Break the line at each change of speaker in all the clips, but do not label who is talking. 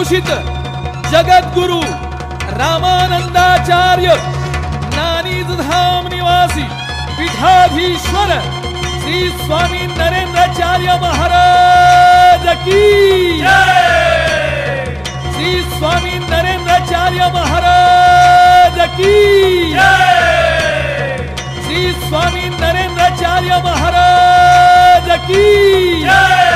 भूषित जगद्गुरु रामानंदाचार्य नानीज धाम निवासी पीठाधीश्वर श्री स्वामी नरेंद्राचार्य महाराज की जय। श्री स्वामी नरेंद्राचार्य महाराज की जय। श्री स्वामी नरेंद्राचार्य महाराज की जय।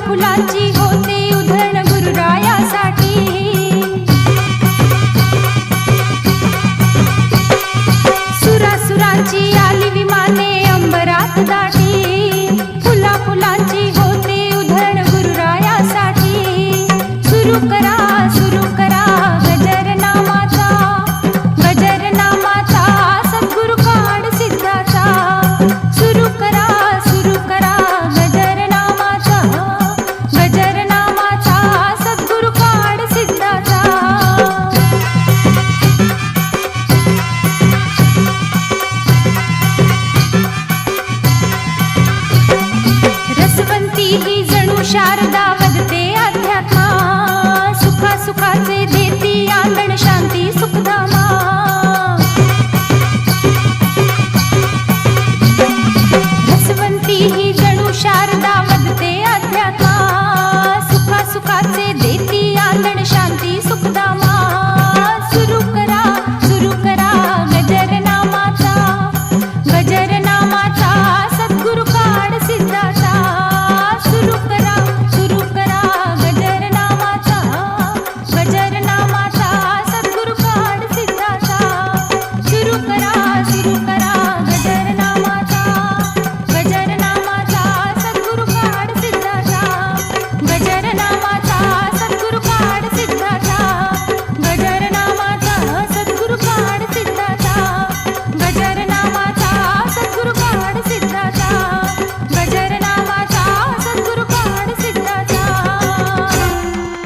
फुलांची होते उधळण गुरुरायासाठी। सुरासुरांची आली विमाने अंबरात दाटी, फुला फुलांची होते उधळण गुरुरायासाठी। सुरू करा गजर नामाचा, गजर नामाचा सद्गुरु काढ सिद्धाचा। सुरू करा गजर नामाचा, गजर नामाचा सद्गुरु काढ सिद्धाचा। रसवंती ही जणू शारदा